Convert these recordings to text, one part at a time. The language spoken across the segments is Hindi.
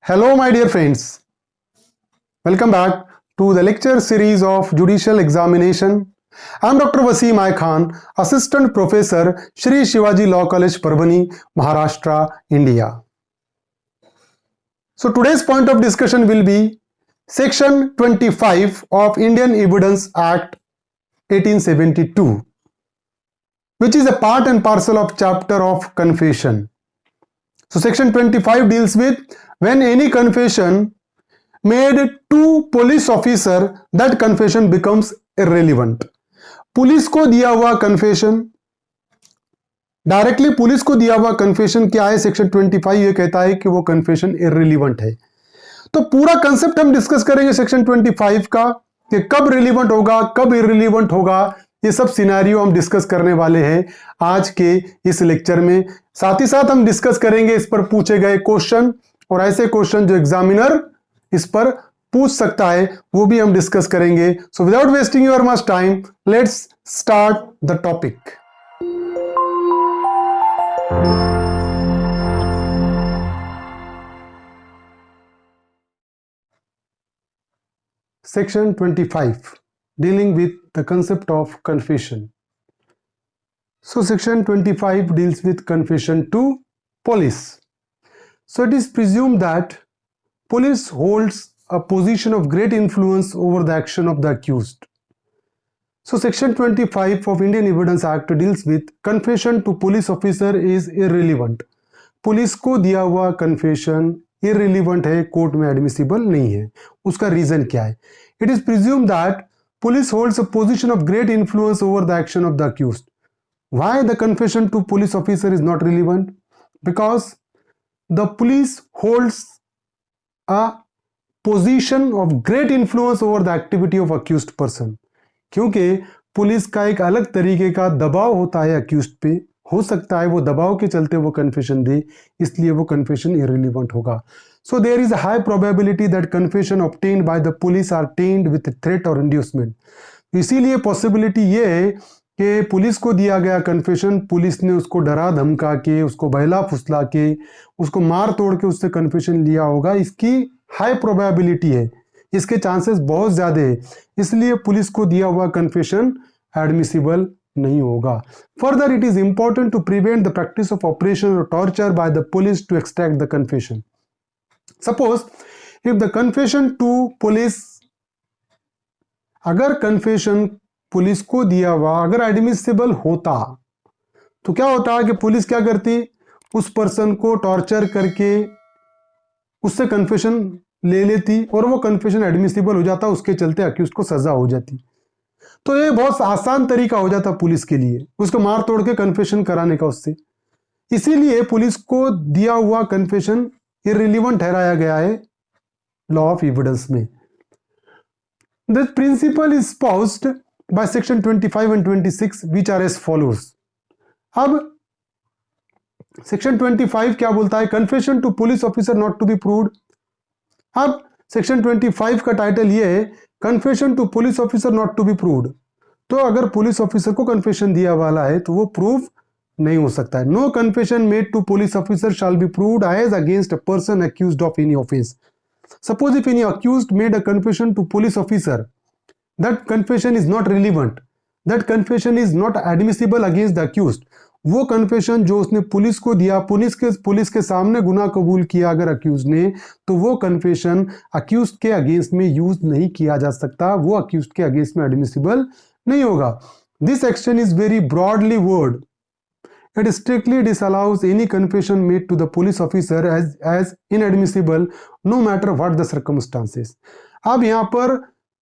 Hello, my dear friends. Welcome back to the lecture series of Judicial Examination. I am Dr. Wasim I Khan, Assistant Professor, Shri Shivaji Law College, Parbhani, Maharashtra, India. So today's point of discussion will be Section 25 of Indian Evidence Act 1872, which is a part and parcel of chapter of confession. So Section 25 deals with when any confession made to police officer, that confession becomes irrelevant. Police को दिया हुआ कन्फेशन, डायरेक्टली पुलिस को दिया हुआ कन्फेशन क्या है? सेक्शन 25 ये कहता है कि वो कन्फेशन इररिलेवेंट है। तो पूरा कंसेप्ट हम डिस्कस करेंगे सेक्शन 25 का कि कब रिलेवेंट होगा, कब इररिलेवेंट होगा, ये सब सिनेरियो हम डिस्कस करने वाले हैं आज के इस लेक्चर में। साथ ही साथ हम डिस्कस करेंगे इस पर पूछे गए क्वेश्चन और ऐसे क्वेश्चन जो एग्जामिनर इस पर पूछ सकता है वो भी हम डिस्कस करेंगे। So without wasting your much time, let's start the topic. Section 25 dealing with the concept of confession. So Section 25 deals with confession to police. So it is presumed that police holds a position of great influence over the action of the accused. So Section 25 of Indian Evidence Act deals with confession to police officer is irrelevant. Police को दिया हुआ confession irrelevant है, कोर्ट में एडमिसिबल नहीं है। उसका रीजन क्या है? It is presumed that police holds a position of great influence over the action of the accused. Why the confession to police officer is not relevant? Because the police holds a position of great influence over the activity of accused person. क्योंकि पुलिस का एक अलग तरीके का दबाव होता है accused पे, हो सकता है वो दबाव के चलते वो confession दे, इसलिए वो confession irrelevant होगा. So there is a high probability that confession obtained by the police are tainted with threat or inducement. इसीलिए possibility ये है कि पुलिस को दिया गया कन्फेशन, पुलिस ने उसको डरा धमका के, उसको बहला फुसला के, उसको मार तोड़ के उससे कन्फेशन लिया होगा। इसकी हाई प्रोबेबिलिटी है, इसके चांसेस बहुत ज्यादा है, इसलिए पुलिस को दिया हुआ कन्फेशन एडमिसिबल नहीं होगा। Further it is important to prevent the practice of operation और torture by the police to extract the confession. Suppose if the confession to police, अगर कन्फेशन पुलिस को दिया हुआ अगर एडमिसिबल होता तो क्या होता कि पुलिस क्या करती, उस पर्सन को टॉर्चर करके उससे कन्फेशन ले लेती और वो कन्फेशन एडमिसिबल हो जाता, उसके चलते अक्यूज्ड को सजा हो जाती। तो ये बहुत आसान तरीका हो जाता पुलिस के लिए उसको मार तोड़ के कन्फेशन कराने का उससे। इसीलिए पुलिस को दिया हुआ कन्फेशन इररिलेवेंट ठहराया गया है लॉ ऑफ एविडेंस में। This principle is espoused by section 25 and 26 which are as follows. अब section 25 क्या बोलता है? confession to police officer not to be proved. अब section 25 का टाइटल ये है confession to police officer not to be proved. तो अगर पुलिस ऑफिसर को confession दिया वाला है तो वो प्रूव नहीं हो सकता है। No confession made to police officer shall be proved as against a person accused of any offense. Suppose if any accused made a confession to police officer, that confession is not relevant, that confession is not admissible against the accused. वो confession जो उसने पुलिस को दिया, पुलिस के सामने गुनाह कबूल किया अगर accused ने, तो वो confession accused के अगेंस्ट में यूज नहीं किया जा सकता, वो accused के अगेंस्ट में admissible नहीं होगा। This action is very broadly worded. It strictly disallows any confession made to the police officer as inadmissible no matter what the circumstances. अब यहाँ पर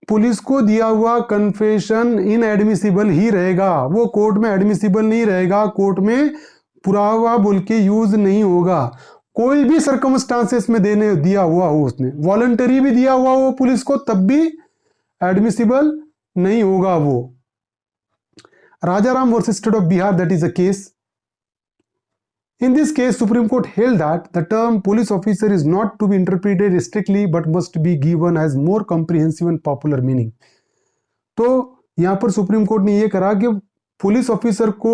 पुलिस को दिया हुआ कन्फेशन इनएडमिसिबल ही रहेगा, वो कोर्ट में एडमिसिबल नहीं रहेगा, कोर्ट में पुरावा बोल के यूज नहीं होगा। कोई भी सर्कमस्टांसेस में देने दिया हुआ हो, उसने वॉलंटरी भी दिया हुआ हो पुलिस को, तब भी एडमिसिबल नहीं होगा वो। Rajaram versus state of Bihar, that is a case. In this case, Supreme Court held that the term police officer is not to be interpreted strictly but must be given as more comprehensive and popular meaning. तो यहाँ पर सुप्रीम कोर्ट ने ये करा कि पुलिस ऑफिसर को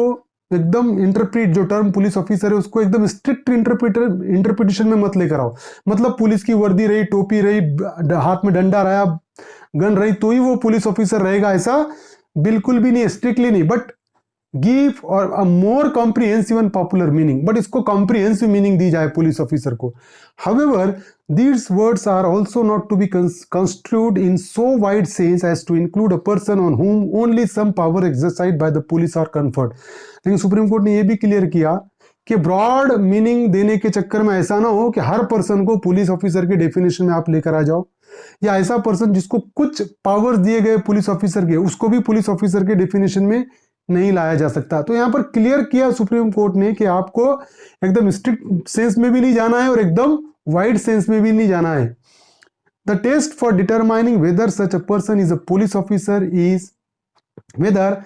एकदम इंटरप्रीट, जो टर्म पुलिस ऑफिसर है उसको एकदम स्ट्रिक्ट इंटरप्रिटेशन में मत लेकर आओ। मतलब पुलिस की वर्दी रही, टोपी रही, हाथ में डंडा रहा, गन रही, तो ही वो पुलिस ऑफिसर रहेगा, ऐसा बिल्कुल भी नहीं, स्ट्रिक्टली नहीं, बट गिव और a more comprehensive and popular meaning, but इसको कॉम्प्रिहेंसिव मीनिंग दी जाए पुलिस ऑफिसर को। However these words are also not to be construed in so wide sense as to include a person on whom only some power exercised by the police are conferred। लेकिन सुप्रीम कोर्ट ने यह भी क्लियर किया कि ब्रॉड मीनिंग देने के चक्कर में ऐसा ना हो कि हर पर्सन को पुलिस ऑफिसर के डेफिनेशन में आप लेकर आ जाओ, या ऐसा पर्सन जिसको कुछ पावर्स दिए गए पुलिस ऑफिसर के, उसको भी पुलिस ऑफिसर के डेफिनेशन में नहीं लाया जा सकता। तो यहां पर क्लियर किया सुप्रीम कोर्ट ने कि आपको एकदम स्ट्रिक्ट सेंस में भी नहीं जाना है और एकदम वाइड सेंस में भी नहीं जाना है। The test for determining whether such a person is a police officer is whether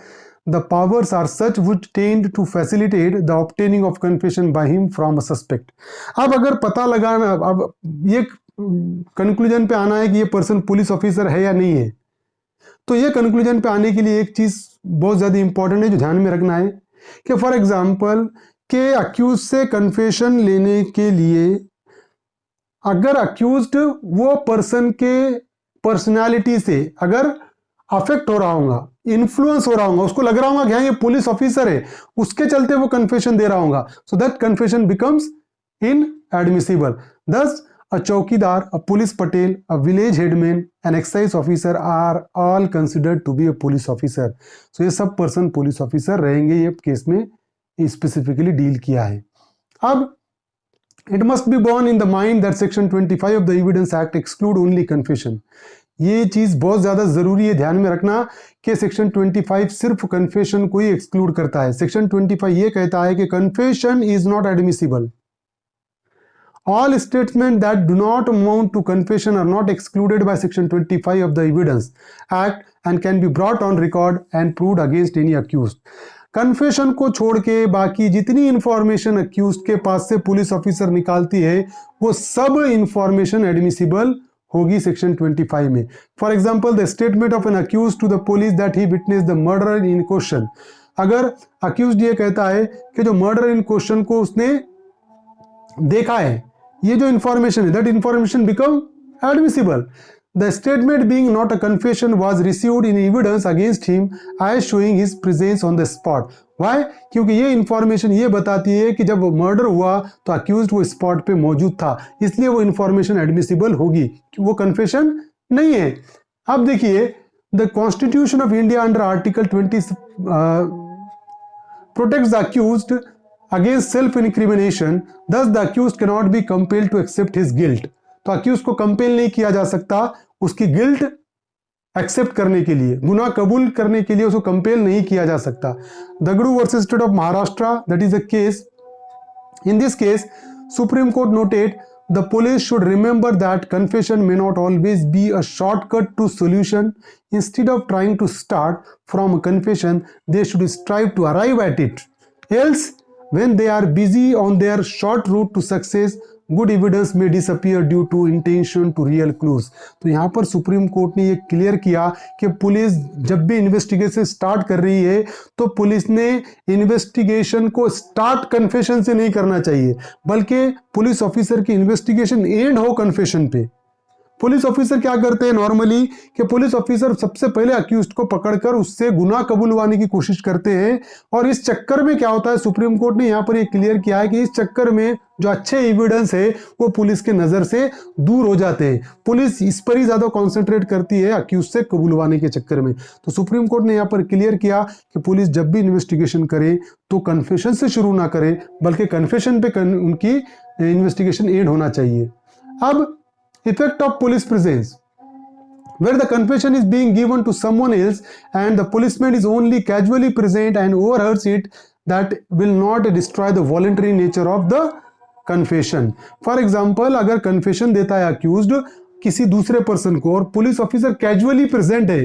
the powers are such which tend to facilitate the obtaining of confession by him from a suspect. अब अगर पता लगाना, अब ये कंक्लूजन पे आना है कि ये पर्सन पुलिस ऑफिसर है या नहीं है, तो ये कंक्लूजन पे आने के लिए एक चीज बहुत ज्यादा इंपॉर्टेंट है जो ध्यान में रखना है कि फॉर एग्जांपल के अक्यूज से कन्फेशन लेने के लिए अगर अक्यूज्ड वो पर्सन के पर्सनालिटी से अगर अफेक्ट हो रहा होगा, इन्फ्लुएंस हो रहा होगा, उसको लग रहा होगा कि हाँ ये पुलिस ऑफिसर है, उसके चलते वो कन्फेशन दे रहा होगा, so that confession becomes inadmissible. दस a चौकीदार, a police patel, a village headman, an excise officer are all considered to be a police officer। so ये सब पर्सन पुलिस ऑफिसर रहेंगे, ये केस में स्पेसिफिकली डील किया है। अब it must be borne in the mind that section 25 of the evidence act exclude only confession। ये चीज बहुत ज्यादा जरूरी है ध्यान में रखना कि सेक्शन 25 सिर्फ कन्फेशन को ही एक्सक्लूड करता है। सेक्शन 25 ये कहता है कि confession is not admissible. All statements that do not amount to confession are not excluded by section 25 of the Evidence Act and can be brought on record and proved against any accused। Confession को छोड़ के बाकी जितनी इंफॉर्मेशन अक्यूज्ड के पास से पुलिस ऑफिसर निकालती है वो सब इंफॉर्मेशन एडमिसिबल होगी सेक्शन 25 में। For example the statement of an accused to the police that he witness the murder in question. अगर अक्यूज्ड ये कहता है कि जो मर्डर इन क्वेश्चन को उसने देखा है, ये जो इंफॉर्मेशन है, that information become admissible. The statement being not a confession was received in evidence against him as showing his presence on the spot. Why? क्योंकि ये इंफॉर्मेशन ये बताती है कि जब मर्डर हुआ तो अक्यूज्ड वो स्पॉट पे मौजूद था, इसलिए वो इंफॉर्मेशन एडमिसिबल होगी, वो कन्फेशन नहीं है। अब देखिए, the constitution of India under article 20 protects the accused against self incrimination, thus the accused cannot be compelled to accept his guilt। तो अक्यूज को कंपेल नहीं किया जा सकता उसकी गिल्ट एक्सेप्ट करने के लिए, गुनाह कबूल करने के लिए उसको कंपेल नहीं किया जा सकता। Dagdu versus state of Maharashtra, that is a case. In this case supreme court noted the police should remember that confession may not always be a shortcut to solution। Instead of trying to start from a confession, they should strive to arrive at it, else when they are busy on their short route to success, good evidence may disappear due to intention to real clues। तो यहाँ पर सुप्रीम कोर्ट ने ये क्लियर किया कि पुलिस जब भी इन्वेस्टिगेशन स्टार्ट कर रही है तो पुलिस ने इन्वेस्टिगेशन को स्टार्ट कन्फेशन से नहीं करना चाहिए, बल्कि पुलिस ऑफिसर की इन्वेस्टिगेशन एंड हो कन्फेशन पे। पुलिस ऑफिसर क्या करते हैं नॉर्मली कि पुलिस ऑफिसर सबसे पहले अक्यूज्ड को पकड़कर उससे गुनाह कबूलवाने की कोशिश करते हैं, और इस चक्कर में क्या होता है, सुप्रीम कोर्ट ने यहां पर ये क्लियर किया है कि इस चक्कर में जो अच्छे एविडेंस है वो पुलिस के नजर से दूर हो जाते हैं। पुलिस इस पर ही ज्यादा कॉन्सेंट्रेट करती है अक्यूज से कबूलवाने के चक्कर में। तो सुप्रीम कोर्ट ने यहां पर क्लियर किया कि पुलिस जब भी इन्वेस्टिगेशन करे तो कन्फेशन से शुरू ना करे, बल्कि कन्फेशन पे उनकी इन्वेस्टिगेशन एंड होना चाहिए। अब effect of police presence, where the confession is being given to someone else and the policeman is only casually present and overhears it, that will not destroy the voluntary nature of the confession। for example अगर confession देता है accused किसी दूसरे पर्सन को और पुलिस ऑफिसर कैजुअली प्रेजेंट है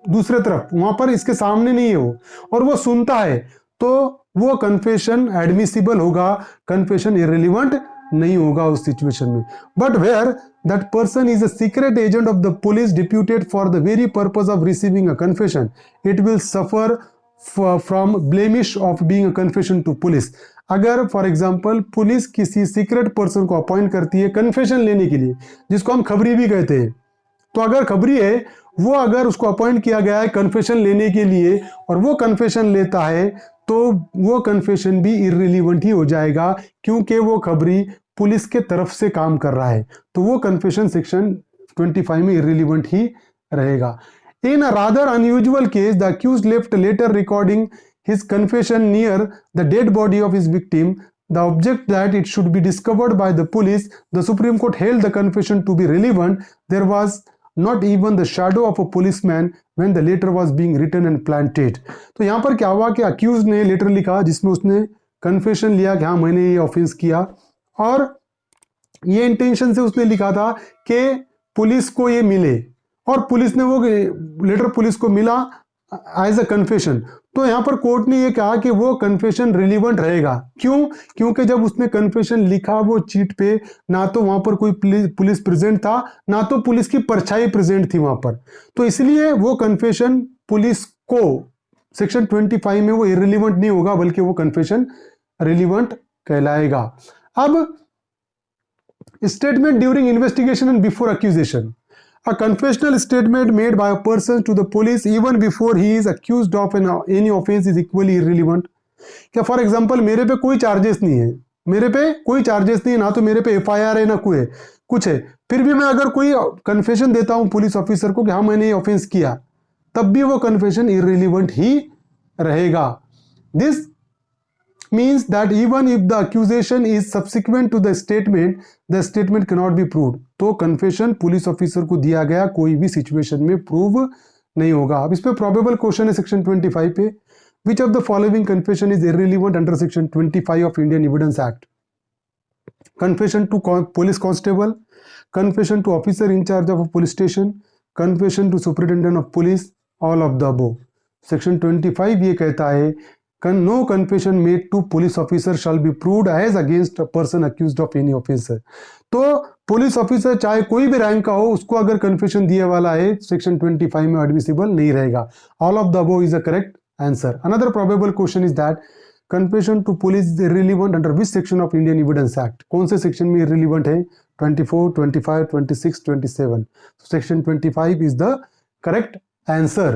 दूसरे तरफ, वहां पर इसके सामने नहीं है वो, और वो सुनता है, तो वो कन्फेशन एडमिसिबल होगा, कन्फेशन इररिलेवेंट नहीं होगा उस सिचुएशन में। But where that person is a secret agent of the police deputed for the very purpose of receiving a confession, it will suffer from blemish of being a confession to police. अगर फॉर एग्जांपल पुलिस किसी सीक्रेट पर्सन को अपॉइंट करती है कन्फेशन लेने के लिए, जिसको हम खबरी भी कहते हैं, तो अगर खबरी है वो अगर उसको अपॉइंट किया गया है कन्फेशन लेने के लिए और वो कन्फेशन लेता है तो वो कन्फेशन भी इररिलेवेंट ही हो जाएगा, क्योंकि वो खबरी पुलिस के तरफ से काम कर रहा है, तो वो कन्फेशन सेक्शन 25 में इररिलेवेंट ही रहेगा। In a rather unusual case, the accused left a letter recording his confession near the dead body of his victim. The object that it should be discovered by the police. The Supreme Court held the confession to be relevant. There was not even the shadow of a policeman when the letter was being written and planted. तो यहाँ पर क्या हुआ कि अक्यूज ने लेटर लिखा जिसमें उसने कन्फेशन लिया कि हाँ मैंने ये ऑफेंस किया, और ये इंटेंशन से उसने लिखा था कि पुलिस को ये मिले, और पुलिस ने वो लेटर पुलिस को मिला एज अ कन्फेशन। तो यहां पर कोर्ट ने ये कहा कि वो कन्फेशन रिलीवेंट रहेगा। क्यों? क्योंकि जब उसने कन्फेशन लिखा वो चीट पे, ना तो वहां पर कोई पुलिस प्रेजेंट था, ना तो पुलिस की परछाई प्रेजेंट थी वहां पर, तो इसलिए वो कन्फेशन पुलिस को सेक्शन 25 में वो इररिलेवेंट नहीं होगा, बल्कि वो कन्फेशन रिलीवेंट कहलाएगा। अब statement during investigation and before accusation. A confessional statement made by a person to the police even before he is accused of any offense is equally irrelevant. क्या फॉर एग्जांपल मेरे पे कोई चार्जेस नहीं है, मेरे पे कोई चार्जेस नहीं है, ना तो मेरे पे एफआईआर है ना कोई कुछ है, फिर भी मैं अगर कोई कन्फेशन देता हूं पुलिस ऑफिसर को कि हाँ मैंने ये ऑफेंस किया, तब भी वो कन्फेशन इररिलेवेंट ही रहेगा। This means that even if the accusation is subsequent to the statement cannot be proved. तो कन्फेशन पुलिस ऑफिसर को दिया गया कोई भी सिचुएशन में प्रूव नहीं होगा। अब इस पे प्रोबेबल क्वेश्चन है सेक्शन 25 पे, which of the following confession is irrelevant under section 25 of Indian evidence act? Confession to police constable, confession to officer in charge of police station, confession to superintendent of police, all of the above. Section 25 ये कहता है no confession made to police officer shall be proved as against a person accused of any offense. तो पुलिस ऑफिसर चाहे कोई भी रैंक का हो, उसको अगर कन्फेशन दिए वाला है सेक्शन 25 में एडमिसिबल नहीं रहेगा। All of the above is the correct answer. Another probable question is that confession to police is irrelevant under which section of Indian evidence act? कौन से सेक्शन में इररिलेवेंट है? 24, 25, 26, 27। Section 25 is the correct answer.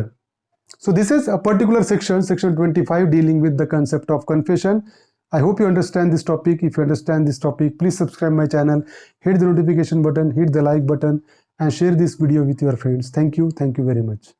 So this is a particular section, section 25, dealing with the concept of confession. I hope you understand this topic. If you understand this topic, please subscribe my channel, hit the notification button, hit the like button, and share this video with your friends. Thank you very much.